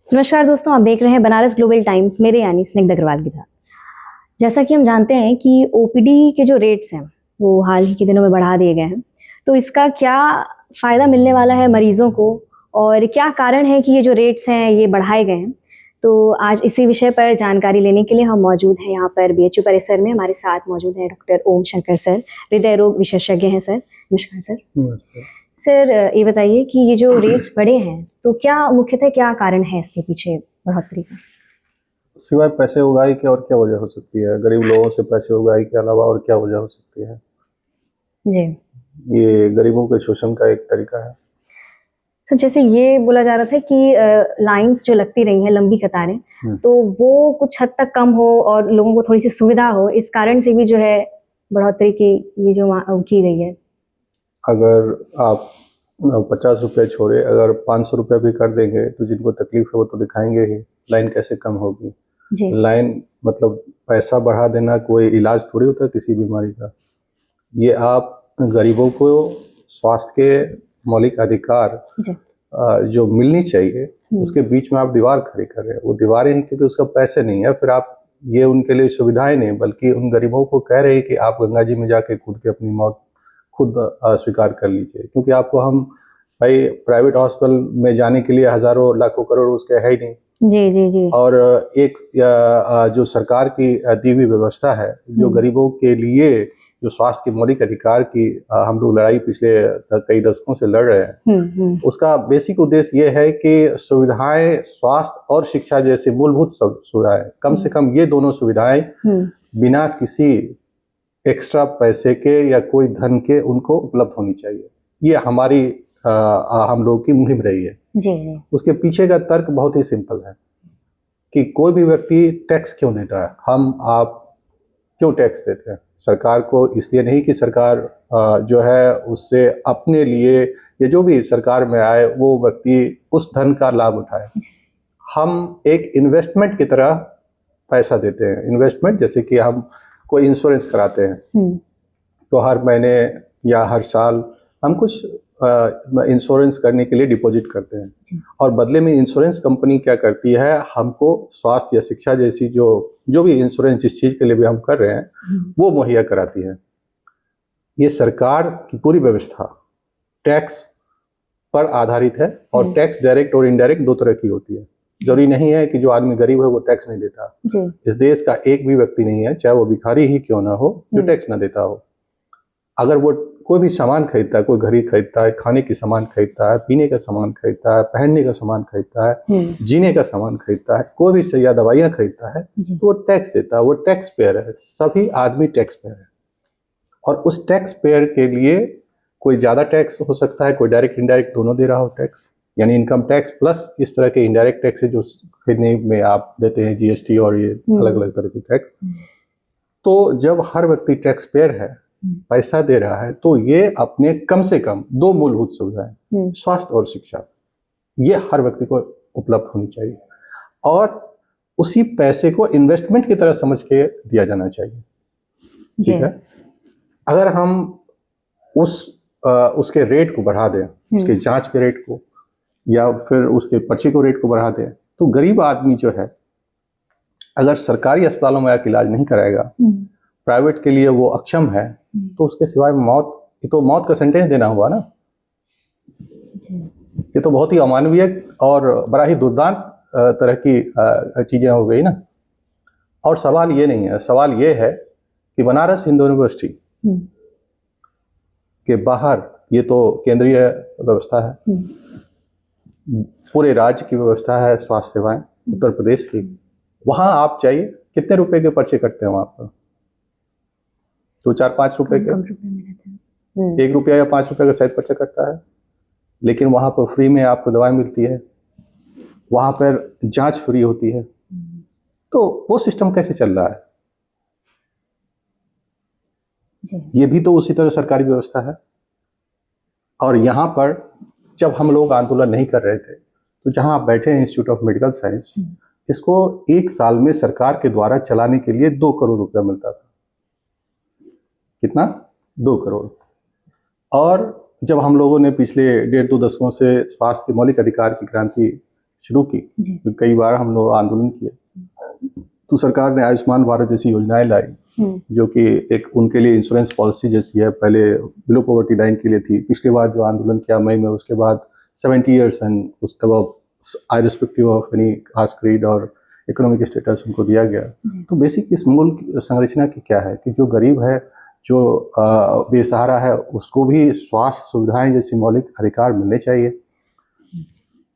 नमस्कार दोस्तों, आप देख रहे हैं बनारस ग्लोबल टाइम्स, मेरे यानी स्निग्ध अग्रवाल के साथ। जैसा कि हम जानते हैं कि ओपीडी के जो रेट्स हैं, वो हाल ही के दिनों में बढ़ा दिए गए हैं। तो इसका क्या फ़ायदा मिलने वाला है मरीज़ों को और क्या कारण है कि ये जो रेट्स हैं, ये बढ़ाए गए हैं? तो आज इसी विषय पर जानकारी लेने के लिए हम मौजूद हैं यहाँ पर बीएचयू परिसर में। हमारे साथ मौजूद हैं डॉक्टर ओम शंकर सर, हृदय रोग विशेषज्ञ हैं सर। नमस्कार सर। नमस्ते। सर ये बताइए कि ये जो रेट्स बढ़े हैं, तो क्या मुख्यतः क्या कारण है इसके पीछे बढ़ोतरी का? सिवाय पैसे उगाही के और क्या वजह हो सकती है? गरीब लोगों से पैसे उगाही के अलावा और क्या वजह हो सकती है? जी। ये गरीबों के शोषण का एक तरीका है। सर जैसे ये बोला जा रहा था कि लाइन्स जो लगती रही हैं, लंबी कतारें, तो वो कुछ हद तक कम हो और लोगों को थोड़ी-सी सुविधा हो, इस कारण से भी जो है बढ़ोतरी की ये जो की गई है। अगर आप 50 रुपये छोड़े, अगर 500 रुपये भी कर देंगे तो जिनको तकलीफ है वो तो दिखाएंगे ही। लाइन कैसे कम होगी? जी। लाइन मतलब पैसा बढ़ा देना कोई इलाज थोड़ी होता है किसी बीमारी का। ये आप गरीबों को स्वास्थ्य के मौलिक अधिकार जी। जो मिलनी चाहिए उसके बीच में आप दीवार खड़ी कर रहे हैं। वो दीवारें हैं क्योंकि उसका पैसे नहीं है, फिर आप ये उनके लिए सुविधाएं नहीं, बल्कि उन गरीबों को कह रहे हैं कि आप गंगा जी में जाके कूद के अपनी मौत खुद स्वीकार कर लीजिए। क्योंकि आपको हम भाई प्राइवेट हॉस्पिटल में जाने के लिए हज़ारों लाखों करोड़ उसके है ही नहीं। जी, जी, जी। और एक जो सरकार की दी हुई व्यवस्था है, जो गरीबों के लिए जो स्वास्थ्य के मौलिक अधिकार की हम लोग लड़ाई पिछले कई दशकों से लड़ रहे हैं, उसका बेसिक उद्देश्य ये है कि सुविधाएं, स्वास्थ्य और शिक्षा जैसे मूलभूत सुविधाएं, कम से कम ये दोनों सुविधाएं बिना किसी एक्स्ट्रा पैसे के या कोई धन के उनको उपलब्ध होनी चाहिए। ये हमारी हम लोग की मुहिम रही है। जी। उसके पीछे का तर्क बहुत ही सिंपल है कि कोई भी व्यक्ति टैक्स क्यों देता है? हम आप क्यों टैक्स देते हैं? सरकार को इसलिए नहीं कि सरकार जो है उससे अपने लिए या जो भी सरकार में आए वो व्यक्ति उस धन का लाभ उठाए। हम एक इन्वेस्टमेंट की तरह पैसा देते हैं। इन्वेस्टमेंट जैसे कि हम कोई इंश्योरेंस कराते हैं, तो हर महीने या हर साल हम कुछ इंश्योरेंस करने के लिए डिपॉजिट करते हैं और बदले में इंश्योरेंस कंपनी क्या करती है, हमको स्वास्थ्य या शिक्षा जैसी जो भी इंश्योरेंस जिस चीज़ के लिए भी हम कर रहे हैं वो मुहैया कराती है। ये सरकार की पूरी व्यवस्था टैक्स पर आधारित है और टैक्स डायरेक्ट और इनडायरेक्ट दो तरह की होती है। जरूरी नहीं है कि जो आदमी गरीब है वो टैक्स नहीं देता। इस देश का एक भी व्यक्ति नहीं है, चाहे वो भिखारी ही क्यों ना हो, जो टैक्स ना देता हो। अगर वो कोई भी सामान खरीदता है, कोई घड़ी खरीदता है, खाने की सामान खरीदता है, पीने का सामान खरीदता है, पहनने का सामान खरीदता है, जीने का सामान खरीदता है, कोई भी सही दवाइयाँ खरीदता है, तो वो टैक्स देता है। वो टैक्स पेयर है। सभी आदमी टैक्स पेयर है और उस टैक्स पेयर के लिए कोई ज़्यादा टैक्स हो सकता है, कोई डायरेक्ट इनडायरेक्ट दोनों दे रहा हो टैक्स, यानी इनकम टैक्स प्लस इस तरह के इनडायरेक्ट टैक्स जो खरीदने में आप देते हैं, जीएसटी और ये अलग अलग तरह के टैक्स। तो जब हर व्यक्ति टैक्स पेयर है, पैसा दे रहा है, तो ये अपने कम से कम दो मूलभूत सुविधाएं, स्वास्थ्य और शिक्षा, ये हर व्यक्ति को उपलब्ध होनी चाहिए और उसी पैसे को इन्वेस्टमेंट की तरह समझ के दिया जाना चाहिए। ठीक है? अगर हम उसके रेट को बढ़ा दें, उसके जांच के रेट को या फिर उसके पर्ची को रेट को बढ़ा दें, तो गरीब आदमी जो है अगर सरकारी अस्पतालों में आकर इलाज नहीं कराएगा, प्राइवेट के लिए वो अक्षम है, तो उसके सिवाय मौत, ये तो मौत का सेंटेंस देना हुआ ना। ये तो बहुत ही अमानवीय और बड़ा ही दुर्दांत तरह की चीजें हो गई ना। और सवाल ये नहीं है, सवाल ये है कि बनारस हिंदू यूनिवर्सिटी के बाहर, ये तो केंद्रीय व्यवस्था है, पूरे राज्य की व्यवस्था है स्वास्थ्य सेवाएं उत्तर प्रदेश की। वहां आप चाहिए कितने रुपए के पर्चे कटते हैं वहां पर? 2-4-5 रुपए के, 1 रुपया या 5 रुपए का शायद पर्चा कटता है, लेकिन वहां पर फ्री में आपको दवाई मिलती है, वहां पर जांच फ्री होती है। तो वो सिस्टम कैसे चल रहा है? ये भी तो उसी तरह सरकारी व्यवस्था है। और यहाँ पर जब हम लोग आंदोलन नहीं कर रहे थे, तो जहाँ आप बैठे हैं इंस्टीट्यूट ऑफ मेडिकल साइंस, इसको 1 साल में सरकार के द्वारा चलाने के लिए 2 करोड़ रुपया मिलता था। कितना? 2 करोड़। और जब हम लोगों ने पिछले 1.5-2 दशकों से स्वास्थ्य के मौलिक अधिकार की क्रांति शुरू की, जी। तो कई बार हम लोग आंदोलन किए, तो सरकार ने आयुष्मान भारत जैसी योजनाएं लाई, जो कि एक उनके लिए इंश्योरेंस पॉलिसी जैसी है। पहले बिलो पॉवर्टी लाइन के लिए थी, पिछली बार जो आंदोलन किया मई में, उसके बाद 70 ईयर्स एंड उसके बाद irrespective of any caste, creed और इकोनॉमिक स्टेटस उनको दिया गया। तो बेसिक इस मूल संरचना की क्या है कि जो गरीब है, जो बेसहारा है, उसको भी स्वास्थ्य सुविधाएं जैसी मौलिक अधिकार मिलने चाहिए।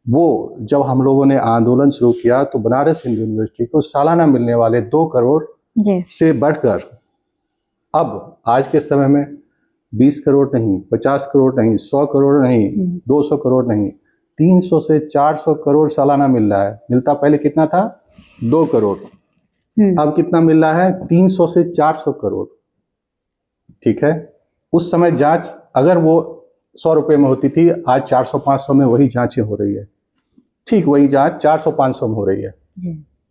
वो जब हम लोगों ने आंदोलन शुरू किया तो बनारस हिंदू यूनिवर्सिटी को सालाना मिलने वाले 2 करोड़ जी। से बढ़कर अब आज के समय में 20 करोड़ नहीं, 50 करोड़ नहीं, 100 करोड़ नहीं, 200 करोड़ नहीं, 300 से 400 करोड़ सालाना मिल रहा है। मिलता पहले कितना था? 2 करोड़। अब कितना मिल रहा है? 300 से 400 करोड़। ठीक है, उस समय जांच अगर वो 100 रुपए में होती थी, आज 400-500 में वही जांचें हो रही है। ठीक वही जांच 400-500 में हो रही है।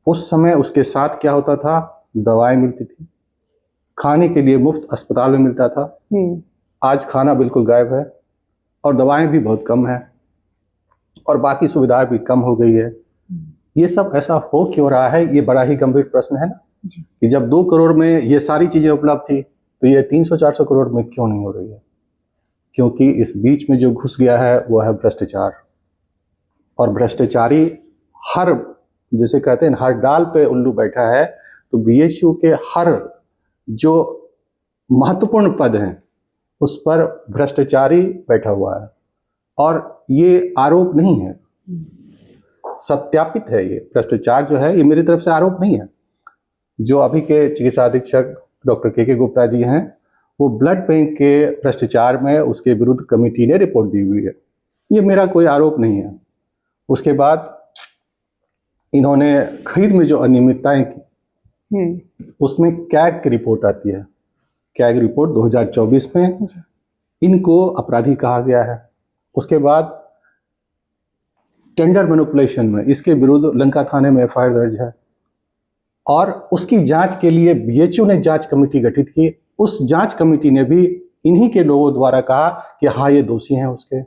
उस समय उसके साथ क्या होता था? दवाएं मिलती थी, खाने के लिए मुफ्त अस्पताल में मिलता था। आज खाना बिल्कुल गायब है और दवाएं भी बहुत कम है और बाकी सुविधाएं भी कम हो गई है। ये सब ऐसा हो क्यों रहा है? ये बड़ा ही गंभीर प्रश्न है ना, कि जब 2 करोड़ में ये सारी चीजें उपलब्ध थी तो ये 300-400 करोड़ में क्यों नहीं हो रही है? क्योंकि इस बीच में जो घुस गया है वो है भ्रष्टाचार। और भ्रष्टाचारी हर, जैसे कहते हैं हर डाल पे उल्लू बैठा है, तो बीएचयू के हर जो महत्वपूर्ण पद हैं उस पर भ्रष्टाचारी बैठा हुआ है। और ये आरोप नहीं है, सत्यापित है। ये भ्रष्टाचार जो है ये मेरी तरफ से आरोप नहीं है। जो अभी के चिकित्सा अधीक्षक डॉक्टर के गुप्ता जी हैं, वो ब्लड बैंक के भ्रष्टाचार में उसके विरुद्ध कमेटी ने रिपोर्ट दी हुई है। ये मेरा कोई आरोप नहीं है। उसके बाद इन्होंने खरीद में जो अनियमितताएं की, उसमें कैग की रिपोर्ट आती है। कैग रिपोर्ट 2024 में इनको अपराधी कहा गया है। उसके बाद टेंडर मैनिपुलेशन में इसके विरुद्ध लंका थाने में एफआईआर दर्ज है और उसकी जांच के लिए बीएचयू ने जांच कमेटी गठित की। उस जांच कमेटी ने भी इन्हीं के लोगों द्वारा कहा कि हाँ ये दोषी हैं उसके।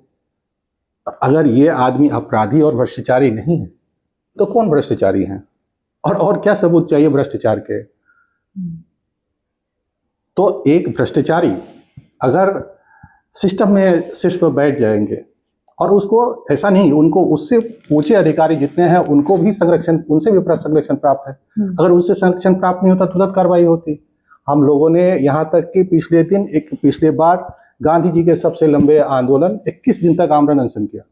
अगर ये आदमी अपराधी और भ्रष्टाचारी नहीं है तो कौन भ्रष्टाचारी हैं? और क्या सबूत चाहिए भ्रष्टाचार के? तो एक भ्रष्टाचारी अगर सिस्टम में शीर्ष पर बैठ जाएंगे और उसको ऐसा नहीं, उनको उससे ऊंचे अधिकारी जितने हैं उनको भी संरक्षण, उनसे भी संरक्षण प्राप्त है। अगर उनसे संरक्षण प्राप्त नहीं होता तुरंत कार्रवाई होती। हम लोगों ने यहाँ तक कि पिछले बार गांधी जी के सबसे लंबे आंदोलन 21 दिन तक आमरण अनशन किया।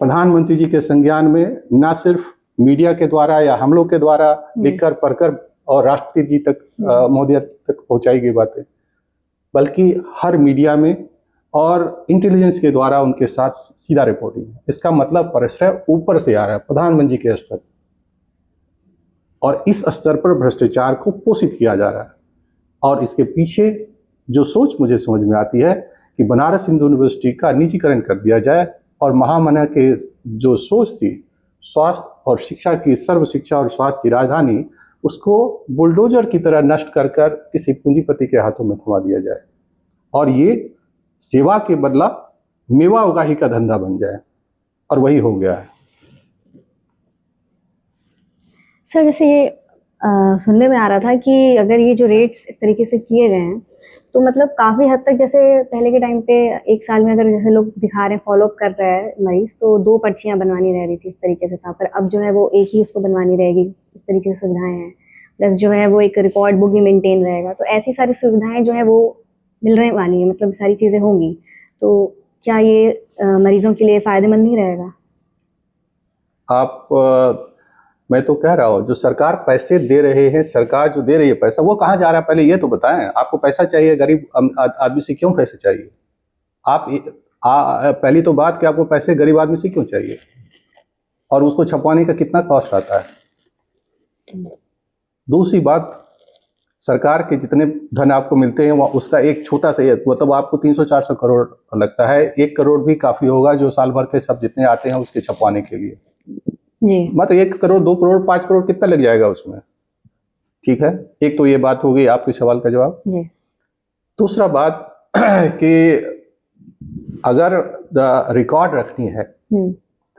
प्रधानमंत्री जी के संज्ञान में न सिर्फ मीडिया के द्वारा या हम लोग के द्वारा लिखकर पढ़कर और राष्ट्रपति जी तक, मोदी तक पहुंचाई गई बातें, बल्कि हर मीडिया में और इंटेलिजेंस के द्वारा उनके साथ सीधा रिपोर्टिंग है। इसका मतलब परिश्रय ऊपर से आ रहा है, प्रधानमंत्री के स्तर, और इस स्तर पर भ्रष्टाचार को पोषित किया जा रहा है। और इसके पीछे जो सोच मुझे समझ में आती है कि बनारस हिंदू यूनिवर्सिटी का निजीकरण कर दिया जाए और महामना के जो सोच थी स्वास्थ्य और शिक्षा की, सर्व शिक्षा और स्वास्थ्य की राजधानी, उसको बुलडोजर की तरह नष्ट कर किसी पूंजीपति के हाथों में थमा दिया जाए और ये सेवा के बदला मेवा उगाही का धंधा बन जाए, और वही हो गया है। सर जैसे ये सुनने में आ रहा था कि अगर ये जो रेट्स इस तरीके से किए गए हैं तो मतलब काफ़ी हद तक, जैसे पहले के टाइम पे 1 साल में अगर जैसे लोग दिखा रहे हैं, फॉलोअप कर रहा है मरीज, तो 2 पर्चियाँ बनवानी रह रही थी, इस तरीके से था। पर अब जो है वो एक ही उसको बनवानी रहेगी, इस तरीके से सुविधाएं हैं। प्लस जो है वो एक रिकॉर्ड बुक भी मेंटेन रहेगा। तो ऐसी सारी सुविधाएं जो है वो मिलने वाली है, मतलब सारी चीज़ें होंगी। तो क्या ये मरीजों के लिए फ़ायदेमंद नहीं रहेगा? मैं तो कह रहा हूँ, जो सरकार पैसे दे रहे हैं, सरकार जो दे रही है पैसा, वो कहाँ जा रहा है पहले ये तो बताएं। आपको पैसा चाहिए, गरीब आदमी से क्यों पैसे चाहिए? पहली तो बात कि आपको पैसे गरीब आदमी से क्यों चाहिए, और उसको छपवाने का कितना कॉस्ट आता है? दूसरी बात, सरकार के जितने धन आपको मिलते हैं वह उसका एक छोटा सा, मतलब आपको 300-400 करोड़ लगता है। 1 करोड़ भी काफी होगा जो साल भर के सब जितने आते हैं उसके छपवाने के लिए जी। मतलब 1 करोड़, 2 करोड़, 5 करोड़ कितना लग जाएगा उसमें? ठीक है, एक तो ये बात हो गई आपके सवाल का जवाब जी। दूसरा बात कि अगर रिकॉर्ड रखनी है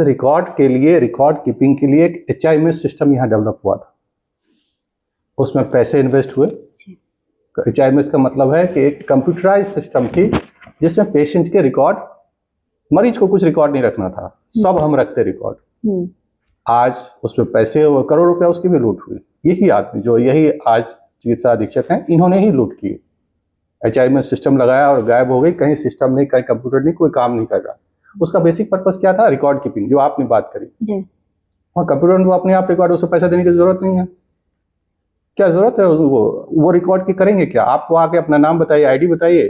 तो रिकॉर्ड के लिए, रिकॉर्ड कीपिंग के लिए एक HIMS सिस्टम यहाँ डेवलप हुआ था, उसमें पैसे इन्वेस्ट हुए। HIMS का मतलब है कि एक कंप्यूटराइज सिस्टम थी जिसमें पेशेंट के रिकॉर्ड, मरीज को कुछ रिकॉर्ड नहीं रखना था, सब हम रखते रिकॉर्ड। आज उसमें पैसे, करोड़ रुपया उसकी भी लूट हुई। यही आदमी जो यही आज चिकित्सा अधीक्षक हैं, इन्होंने ही लूट की। HIMS सिस्टम लगाया और गायब हो गई, कहीं सिस्टम नहीं, कहीं कंप्यूटर नहीं, कोई काम नहीं कर रहा। उसका बेसिक पर्पस क्या था? रिकॉर्ड कीपिंग, जो आपने बात करी जी। और कंप्यूटर में अपने आप रिकॉर्ड, उसे पैसा देने की जरूरत नहीं है। क्या जरूरत है? वो रिकॉर्ड की करेंगे क्या? आपको आके अपना नाम बताइए, ID बताइए,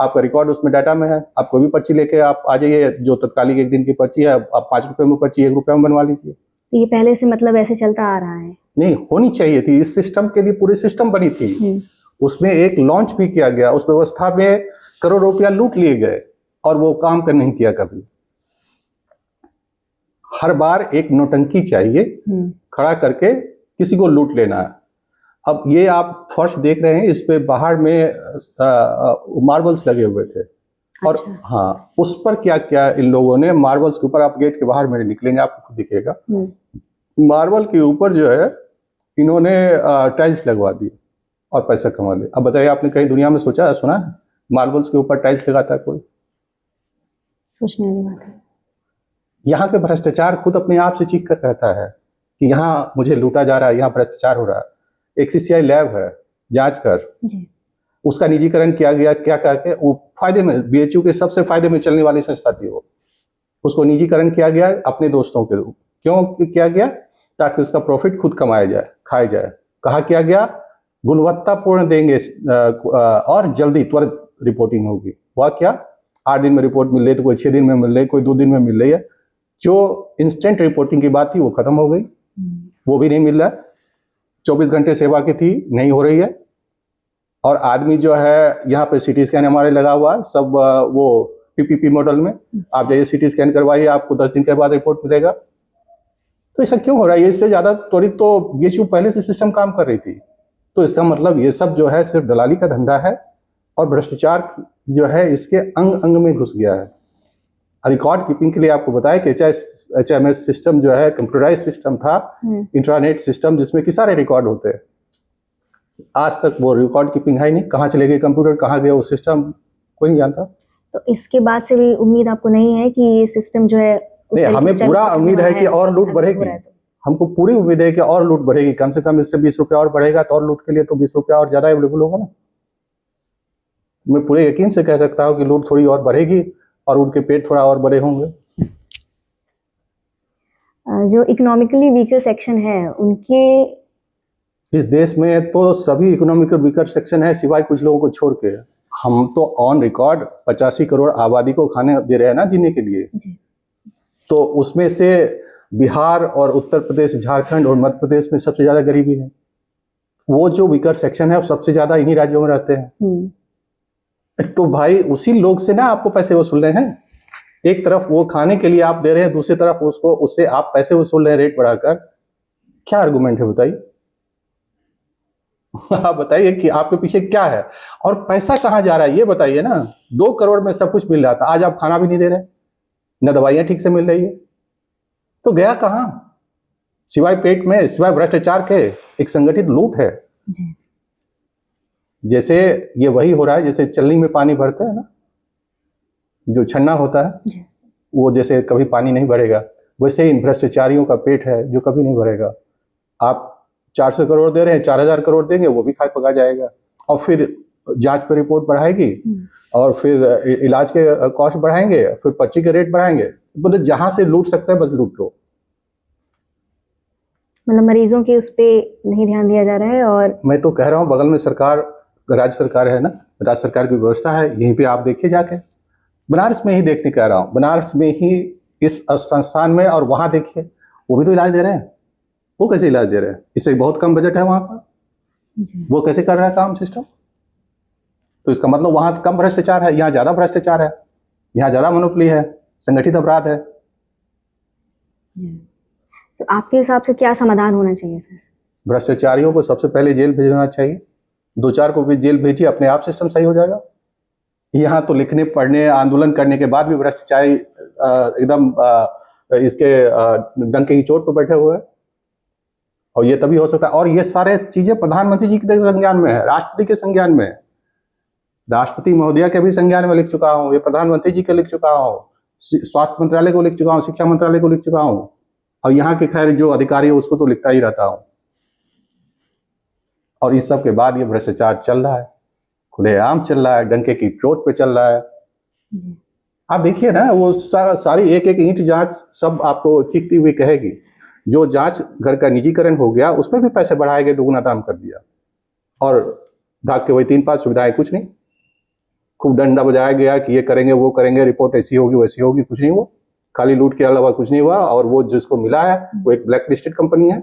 आपका रिकॉर्ड उसमें डाटा में है। आप कोई भी पर्ची लेके आप आ जाइए, जो तत्कालिक 1 दिन की पर्ची है, आप 5 रुपए में पर्ची 1 रुपए में बनवा लीजिए। तो ये पहले से मतलब ऐसे चलता आ रहा है? नहीं, होनी चाहिए थी। इस सिस्टम के लिए पूरी सिस्टम बनी थी, उसमें एक लॉन्च भी किया गया, उस व्यवस्था में करोड़ रुपया लूट लिए गए और वो काम कर नहीं किया कभी। हर बार एक नौटंकी चाहिए खड़ा करके किसी को लूट लेना है। अब ये आप फर्श देख रहे हैं, इस पे बाहर में मार्बल्स लगे हुए थे। और हाँ, उस पर क्या क्या इन लोगों ने, मार्बल्स के ऊपर, आप गेट के बाहर में निकलेंगे आपको खुद दिखेगा, मार्बल के ऊपर जो है इन्होंने टाइल्स लगवा दी और पैसा कमा लिया। अब बताइए, आपने कहीं दुनिया में सोचा, सुना है मार्बल्स के ऊपर टाइल्स लगाता है कोई? सोचने वाली बात है। यहाँ के भ्रष्टाचार खुद अपने आप से चीख कर कहता है कि यहाँ मुझे लूटा जा रहा है, यहाँ भ्रष्टाचार हो रहा है। एक CCI लैब है, जांच कर जी। उसका निजीकरण किया गया, क्या करके? वो फायदे में, BHU के सबसे फायदे में चलने वाली संस्था थी वो, उसको निजीकरण किया गया अपने दोस्तों के। क्यों किया गया? ताकि उसका प्रॉफिट खुद कमाया जाए, खाया जाए। कहा किया गया, गुणवत्तापूर्ण देंगे और जल्दी त्वरित रिपोर्टिंग होगी। वह क्या, 8 दिन में रिपोर्ट मिल रही तो कोई 6 दिन में मिल रही, कोई 2 दिन में मिल रही है। जो इंस्टेंट रिपोर्टिंग की बात थी वो खत्म हो गई, वो भी नहीं मिल रहा। 24 घंटे सेवा की थी, नहीं हो रही है। और आदमी जो है यहाँ पे CT स्कैन हमारे लगा हुआ है, सब वो PPP मॉडल में, आप जाइए CT स्कैन करवाइए, आपको 10 दिन के बाद रिपोर्ट मिलेगा। तो ऐसा क्यों हो रहा है? इससे ज़्यादा त्वरित तो BHU पहले से सिस्टम काम कर रही थी। तो इसका मतलब ये सब जो है सिर्फ दलाली का धंधा है और भ्रष्टाचार जो है इसके अंग अंग में घुस गया है। रिकॉर्ड कीपिंग के लिए आपको बताया कि HIMS सिस्टम जो है कंप्यूटराइज सिस्टम था, इंट्रानेट सिस्टम, जिसमें कि सारे रिकॉर्ड होते हैं। आज तक वो रिकॉर्ड कीपिंग है ही नहीं। कहाँ चले गए कंप्यूटर, कहाँ गया वो सिस्टम, कोई नहीं जानता। तो इसके बाद से भी उम्मीद आपको नहीं है कि ये सिस्टम जो है? नहीं, हमें पूरा उम्मीद है कि और लूट बढ़ेगी। हमको पूरी उम्मीद है कि और लूट बढ़ेगी, कम से कम इससे 20 रुपया और बढ़ेगा तो और लूट के लिए तो 20 रुपया और ज्यादा अवेलेबल होगा ना। मैं पूरे यकीन से कह सकता हूँ कि लूट थोड़ी और बढ़ेगी और उनके पेट थोड़ा और बड़े होंगे। जो इकोनॉमिकली वीकर सेक्शन है उनके, इस देश में तो सभी इकोनॉमिकल वीकर सेक्शन है सिवाय कुछ लोगों को छोड़ के। हम तो ऑन रिकॉर्ड 85 करोड़ आबादी को खाने दे रहे हैं ना, जीने के लिए जी। तो उसमें से बिहार और उत्तर प्रदेश, झारखंड और मध्य प्रदेश में सबसे ज्यादा गरीबी है। वो जो वीकर सेक्शन है वो सबसे ज्यादा इन्हीं राज्यों में रहते हैं। तो भाई उसी लोग से ना आपको पैसे वसूल रहे हैं। एक तरफ वो खाने के लिए आप दे रहे हैं, दूसरी तरफ उसको, उससे आप पैसे वसूल रहे हैं रेट बढ़ाकर। क्या आर्गुमेंट है बताइए? आप बताइए कि आपके पीछे क्या है और पैसा कहाँ जा रहा है, ये बताइए ना। 2 करोड़ में सब कुछ मिल रहा था, आज आप खाना भी नहीं दे रहे, न दवाइयां ठीक से मिल रही है, तो गया कहाँ? सिवाय पेट में, सिवाय भ्रष्टाचार के एक संगठित लूट है जी। जैसे ये वही हो रहा है जैसे चलनी में पानी भरते हैं ना, जो छन्ना होता है जी। वो जैसे कभी पानी नहीं भरेगा, वैसे ही इन भ्रष्टाचारियों का पेट है जो कभी नहीं भरेगा। आप 400 करोड़ दे रहे हैं, 4000 करोड़ देंगे, वो भी खा पका जाएगा और फिर जांच पर रिपोर्ट बढ़ाएगी और फिर इलाज के कॉस्ट बढ़ाएंगे, फिर पर्ची के रेट बढ़ाएंगे। मतलब जहां से लूट सकते हैं बस लूट लो। मतलब मरीजों की उस पे नहीं ध्यान दिया जा रहा है। और मैं तो कह रहा हूँ बगल में सरकार, राज्य सरकार है ना, राज्य सरकार की व्यवस्था है, यहीं पे आप देखिए जाके। बनारस में ही देखने कह रहा हूँ, बनारस में ही इस संस्थान में, और वहां देखिए वो भी तो इलाज दे रहे हैं। वो कैसे इलाज दे रहे हैं? इससे बहुत कम बजट है वहां पर, वो कैसे कर रहा है काम सिस्टम? तो इसका मतलब वहां कम भ्रष्टाचार है, यहाँ ज्यादा भ्रष्टाचार है, यहाँ ज्यादा मोनोपोली है, संगठित अपराध है। तो आपके हिसाब से क्या समाधान होना चाहिए सर? भ्रष्टाचारियों को सबसे पहले जेल भेजना चाहिए, 2-4 को भी जेल भेजिए, अपने आप सिस्टम सही हो जाएगा। यहाँ तो लिखने पढ़ने आंदोलन करने के बाद भी भ्रष्टाचारी एकदम इसके डंके की चोट पर बैठे हुए हैं। और ये तभी हो सकता है, और ये सारे चीजें प्रधानमंत्री जी के संज्ञान में है, राष्ट्रपति के संज्ञान में है, राष्ट्रपति महोदया के भी संज्ञान में लिख चुका हूँ, ये प्रधानमंत्री जी के लिख चुका हूँ, स्वास्थ्य मंत्रालय को लिख चुका हूँ, शिक्षा मंत्रालय को लिख चुका हूँ, और यहाँ के खैर जो अधिकारी है उसको तो लिखता ही रहता हूँ। और इस सब के बाद ये भ्रष्टाचार चल रहा है, खुलेआम चल रहा है, डंके की चोट पे चल रहा है। आप देखिए ना, वो सारी एक एक ईंट जांच सब आपको चीखती हुई कहेगी। जो जांच घर का निजीकरण हो गया उसमें भी पैसे बढ़ाए गए, दुगुना दाम कर दिया, और भाग के वही 3-5 सुविधाएं, कुछ नहीं। खूब डंडा बजाया गया कि ये करेंगे वो करेंगे, रिपोर्ट ऐसी होगी वैसी होगी, कुछ नहीं हुआ, खाली लूट के अलावा कुछ नहीं हुआ। और वो जिसको मिला है वो एक ब्लैक लिस्टेड कंपनी है।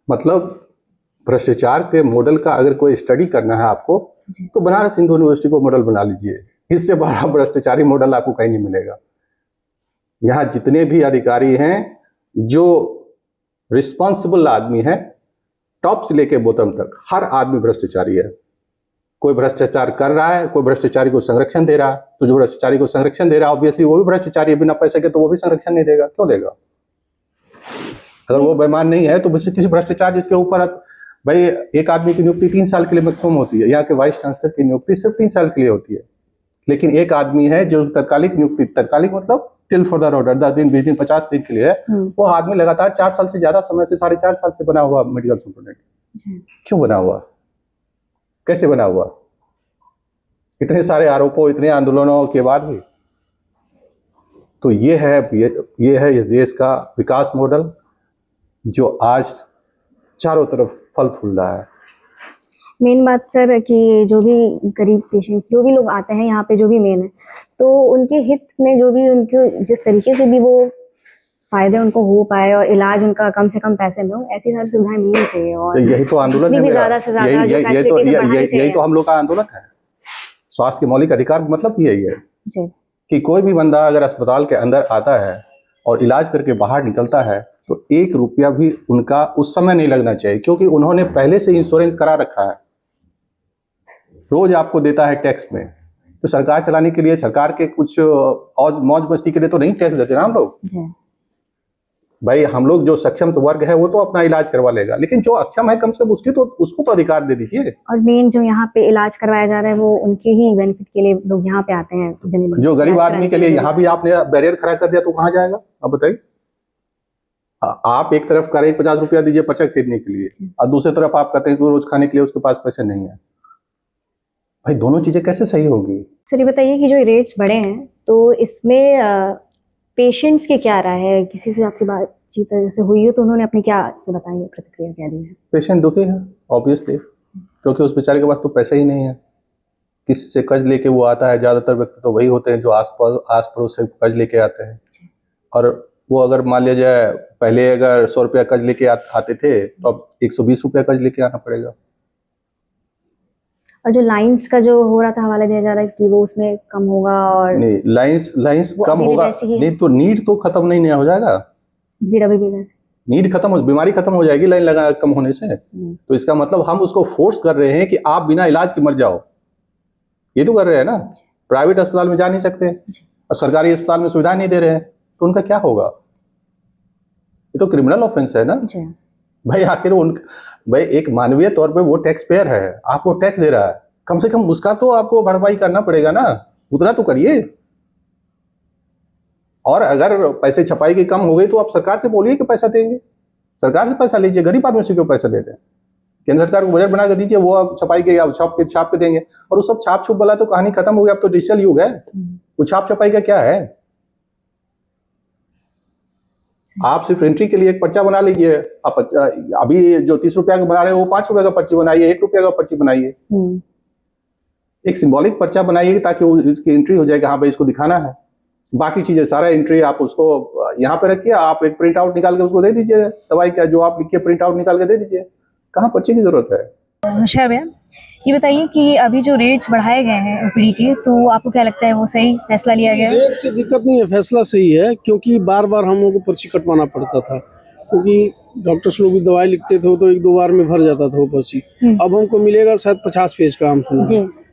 मतलब भ्रष्टाचार के मॉडल का अगर कोई स्टडी करना है आपको, तो बनारस हिंदू यूनिवर्सिटी को मॉडल बना लीजिए। इससे बड़ा भ्रष्टाचारी मॉडल आपको कहीं नहीं मिलेगा। यहाँ जितने भी अधिकारी हैं, जो रिस्पॉन्सिबल आदमी है, टॉप से लेके बॉटम तक हर आदमी भ्रष्टाचारी है। कोई भ्रष्टाचार कर रहा है, कोई भ्रष्टाचारी को संरक्षण दे रहा है, तो जो भ्रष्टाचारी को संरक्षण दे रहा है ऑब्वियसली वो भी भ्रष्टाचारी है, बिना पैसे के तो वो भी संरक्षण नहीं देगा। क्यों देगा? अगर वो बेईमान नहीं है तो किसी भ्रष्टाचार जिसके ऊपर, भाई एक आदमी की नियुक्ति 3 साल के लिए मैक्सिमम होती है, यहाँ के वाइस चांसलर की नियुक्ति सिर्फ 3 साल के लिए होती है, लेकिन एक आदमी है जो तत्कालिक नियुक्ति, तत्कालिक मतलब टिल फर्दर ऑर्डर, 10 दिन 20 दिन 50 दिन के लिए है, वो आदमी लगातार 4 साल से ज्यादा समय से, 4.5 साल से बना हुआ मेडिकल सुपरिटेंडेंट। क्यों बना हुआ? कैसे बना हुआ? इतने सारे आरोपों, इतने आंदोलनों के बाद भी। तो ये है इस देश का विकास मॉडल, जो आज चारों तरफ फल फूल रहा है। मेन बात सर कि जो भी गरीब पेशेंट्स, जो भी लोग आते हैं यहाँ पे, जो भी मेन है, तो उनके हित में जो भी उनको जिस तरीके से भी वो फायदे उनको हो पाए और इलाज उनका कम से कम पैसे में हो, ऐसी सारी सुविधाएं मिलनी चाहिए। और तो यही तो आंदोलन है भी मेरा, ज्यादा से ज्यादा जो यही तो हम लोग का आंदोलन है। स्वास्थ्य के मौलिक अधिकार मतलब यही है जी, कि कोई भी बंदा अगर अस्पताल के अंदर आता है और इलाज करके बाहर निकलता है, तो 1 रुपया भी उनका उस समय नहीं लगना चाहिए, क्योंकि उन्होंने पहले से इंश्योरेंस करा रखा है। रोज आपको देता है टैक्स में, तो सरकार चलाने के लिए, सरकार के कुछ और मौज मस्ती के लिए तो नहीं टैक्स देते ना हम लोग। भाई हम लोग जो सक्षम वर्ग है वो तो अपना इलाज करवा लेगा, लेकिन जो अक्षम है कम से कम उसको तो अधिकार दे दीजिए। और मेन जो यहाँ पे इलाज करवाया जा रहा है वो उनके ही बेनिफिट के लिए लोग यहाँ पे आते हैं। जो गरीब आदमी के लिए यहाँ भी आपने बैरियर खड़ा कर दिया, तो कहाँ जाएगा? आप बताइए। आप एक तरफ करें 50 रुपया दीजिए पर्चा खरीदने के लिए, और दूसरी तरफ आप कहते हैं कि रोज खाने के लिए उसके पास पैसे नहीं है। भाई दोनों चीजें कैसे सही होगी? सर ये बताइए कि जो रेट्स बढ़े हैं, तो इसमें पेशेंट्स की क्या राय है? किसी से आपसे बातचीत जैसे हुई हो तो उन्होंने अपनी क्या इसमें बताई है, प्रतिक्रिया क्या दी है? पेशेंट दुखी है ऑब्वियसली, क्योंकि उस बेचारे के पास तो पैसा ही नहीं है। किसी से कर्ज लेके वो आता है, ज्यादातर व्यक्ति तो वही होते हैं जो आस पड़ोस से कर्ज लेके आते हैं। और वो अगर मान लिया जाए पहले अगर 100 रुपया कर्ज लेके आते थे, तो अब 120 रुपया कर्ज लेके आना पड़ेगा। और जो लाइंस का जो हो रहा था, हवाला दिया जा रहा है कि वो उसमें कम होगा, और नहीं, लाइंस कम होगा नहीं तो नीड तो खत्म नहीं हो जाएगा। भीड़ अभी भी वैसे, नीड खत्म हो, बीमारी खत्म हो जाएगी लाइन लगा कम होने से। तो इसका मतलब हम उसको फोर्स कर रहे हैं कि आप बिना इलाज के मर जाओ, ये तो कर रहे हैं ना। प्राइवेट अस्पताल में जा नहीं सकते और सरकारी अस्पताल में सुविधा नहीं दे रहे हैं, तो उनका क्या होगा? ये तो क्रिमिनल ऑफेंस है ना भाई। आखिर भाई एक मानवीय तौर पे वो टैक्स पेयर है, आपको टैक्स दे रहा है, कम से कम उसका तो आपको भरपाई करना पड़ेगा ना, उतना तो करिए। और अगर पैसे छपाई की कम हो गई तो आप सरकार से बोलिए कि पैसा देंगे, सरकार से पैसा लीजिए, गरीब आदमी से क्यों पैसा ले रहे हैं? केंद्र सरकार को बजट बना कर दीजिए, वो आप छपाई के या छाप के देंगे। और वो सब छाप छुप वाला तो कहानी खत्म हो गई, अब तो डिजिटल युग है। वो छाप छपाई का क्या है? आप सिर्फ एंट्री के लिए एक पर्चा बना लीजिए। आप अभी जो 30 रुपया का बना रहे हो वो 5 रुपया का पर्ची बनाइए, 1 रुपया का पर्ची बनाइए, एक सिंबॉलिक पर्चा बनाइए ताकि इसकी एंट्री हो जाएगा, हाँ भाई इसको दिखाना है। बाकी चीजें सारा एंट्री आप उसको यहाँ पे रखिए, आप एक प्रिंट आउट निकाल के उसको दे दीजिए, दवाई का जो आप लिखिए प्रिंट आउट निकाल के दे दीजिए, कहाँ पर्ची की जरूरत है? नमस्कार भैया, ये बताइए कि अभी जो रेट्स बढ़ाए गए हैं ओपीडी के, तो आपको क्या लगता है वो सही फैसला लिया गया है? रेट से दिक्कत नहीं है, फैसला सही है, क्योंकि बार बार हम लोगों को पर्ची कटवाना पड़ता था, क्योंकि डॉक्टर्स लोग भी दवाई लिखते थे तो 1-2 बार में भर जाता था वो पर्ची। अब हमको मिलेगा शायद 50 पेज का, हम सुना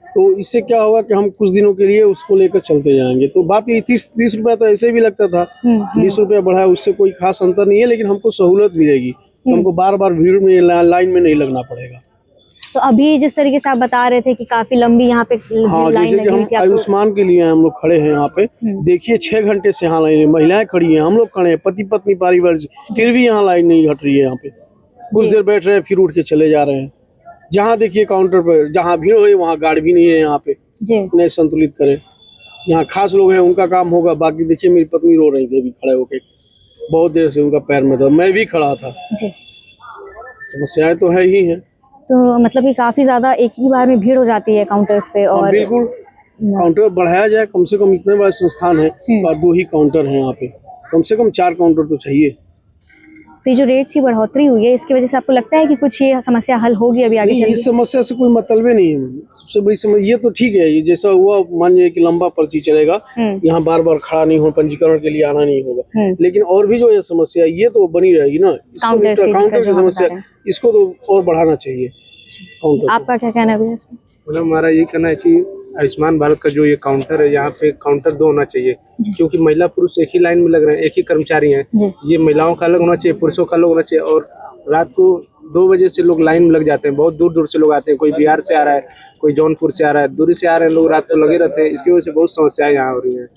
तो इससे क्या होगा कि हम कुछ दिनों के लिए उसको लेकर चलते जाएंगे। तो बात ये 30 रुपया तो ऐसे भी लगता था, 20 रुपया बढ़ा, उससे कोई खास अंतर नहीं है, लेकिन हमको सहूलत मिलेगी, तो हमको बार बार भीड़ में लाइन में नहीं लगना पड़ेगा। तो अभी जिस तरीके से आप बता रहे थे कि काफी लंबी यहाँ पे हाँ, लाइन जैसे कि लगी हम हुई थी आपको। आयुष्मान के लिए हम लोग खड़े हैं यहाँ पे, देखिए 6 घंटे से यहाँ लाइन है, महिलाएं खड़ी हैं, हम लोग खड़े हैं, पति पत्नी पारिवारिक, फिर भी यहाँ लाइन नहीं हट रही है। यहाँ पे कुछ देर बैठ रहे हैं, फिर उठ के चले जा रहे हैं। जहाँ देखिए काउंटर पर जहाँ भीड़ हो वहाँ गार्ड भी नहीं है यहाँ पे, जी नहीं संतुलित करे। यहाँ खास लोग हैं, उनका काम होगा। बाकी देखिए मेरी पत्नी रो रही थी अभी खड़े होके, बहुत देर से उनका पैर में था, मैं भी खड़ा था। जी। समस्याएं तो है ही हैं। तो मतलब कि काफी ज्यादा एक ही बार में भीड़ हो जाती है काउंटर्स पे। और बिल्कुल काउंटर बढ़ाया जाए, कम से कम इतने बड़े संस्थान है और 2 ही काउंटर हैं यहाँ पे, कम से कम 4 काउंटर तो चाहिए। तो ये जो रेट की बढ़ोतरी हुई है, इसकी वजह से आपको लगता है कि कुछ ये समस्या हल होगी अभी आगे नहीं, चल इस समस्या से कोई मतलब नहीं है। सबसे बड़ी समस्या ये तो ठीक है, ये जैसा हुआ मान लीजिए कि लंबा पर्ची चलेगा, यहाँ बार बार खड़ा नहीं हो, पंजीकरण के लिए आना नहीं होगा, लेकिन और भी जो ये समस्या है ये तो बनी रहेगी ना। काउंटर की समस्या, इसको तो और बढ़ाना चाहिए काउंटर। आपका क्या कहना है इसमें? मतलब हमारा ये कहना है कि आयुष्मान भारत का जो ये काउंटर है, यहाँ पे काउंटर 2 होना चाहिए, क्योंकि महिला पुरुष एक ही लाइन में लग रहे हैं, एक ही कर्मचारी हैं। ये महिलाओं का अलग होना चाहिए, पुरुषों का अलग होना चाहिए। और रात को 2 बजे से लोग लाइन में लग जाते हैं, बहुत दूर दूर से लोग आते हैं, कोई बिहार से आ रहा है, कोई जौनपुर से आ रहा है, दूरी से आ रहे हैं लोग, रात को लगे रहते हैं। इसकी वजह से बहुत समस्याएं यहाँ हो रही हैं।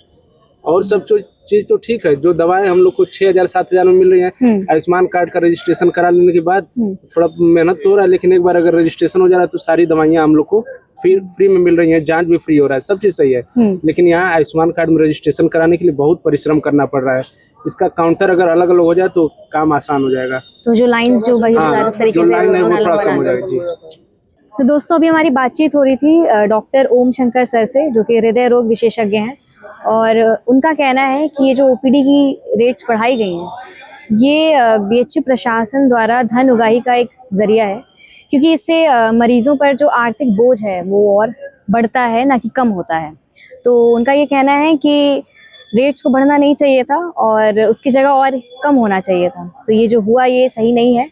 और सब चीज तो ठीक है, जो दवाएं हम लोग को 6,000-7,000 में मिल रही हैं, आयुष्मान कार्ड का रजिस्ट्रेशन करा लेने के बाद थोड़ा मेहनत तो हो रहा है, लेकिन एक बार अगर रजिस्ट्रेशन हो जा रहा है तो सारी दवाइयाँ हम लोग को फ्री में मिल रही हैं, जांच भी फ्री हो रहा है, सब चीज़ सही है। लेकिन यहाँ आयुष्मान कार्ड में रजिस्ट्रेशन कराने के लिए बहुत परिश्रम करना पड़ रहा है। इसका काउंटर अगर अलग अलग हो जाए तो काम आसान हो जाएगा। तो जो लाइन्स जो वही उस तरीके जो से लाइन है वो अलग थोड़ा कम बना हो दें। जाएगी जी। तो दोस्तों अभी हमारी बातचीत हो रही थी डॉक्टर ओम शंकर सर से, जो कि हृदय रोग विशेषज्ञ हैं, और उनका कहना है कि ये जो ओपीडी की रेट्स बढ़ाई गई हैं, ये बीएचयू प्रशासन द्वारा धन उगाही का एक जरिया है, क्योंकि इससे मरीजों पर जो आर्थिक बोझ है वो और बढ़ता है, ना कि कम होता है। तो उनका ये कहना है कि रेट्स को बढ़ना नहीं चाहिए था और उसकी जगह और कम होना चाहिए था। तो ये जो हुआ ये सही नहीं है।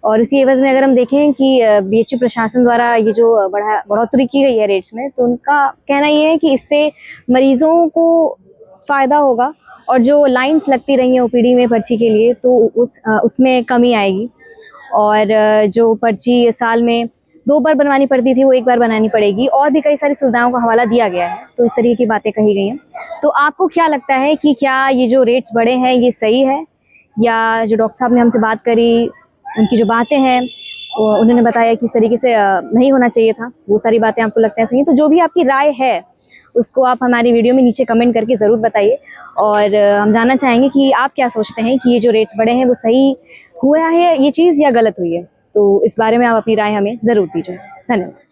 और इसी एवज में अगर हम देखें कि बीएचयू प्रशासन द्वारा ये जो बढ़ोतरी की गई है रेट्स में, तो उनका कहना ये है कि इससे मरीजों को फ़ायदा होगा और जो लाइंस लगती रही हैं ओपीडी में पर्ची के लिए, तो उसमें कमी आएगी। और जो पर्ची साल में 2 बार बनवानी पड़ती थी वो 1 बार बनानी पड़ेगी, और भी कई सारी सुविधाओं का हवाला दिया गया है। तो इस तरीके की बातें कही गई हैं। तो आपको क्या लगता है कि क्या ये जो रेट्स बढ़े हैं ये सही है, या जो डॉक्टर साहब ने हमसे बात करी उनकी जो बातें हैं उन्होंने बताया कि इस तरीके से नहीं होना चाहिए था, वो सारी बातें आपको लगता है सही? तो जो भी आपकी राय है उसको आप हमारी वीडियो में नीचे कमेंट करके ज़रूर बताइए, और हम जानना चाहेंगे कि आप क्या सोचते हैं कि ये जो रेट्स बढ़े हैं वो सही हुआ है ये चीज़ या गलत हुई है। तो इस बारे में आप अपनी राय हमें ज़रूर दीजिए। धन्यवाद।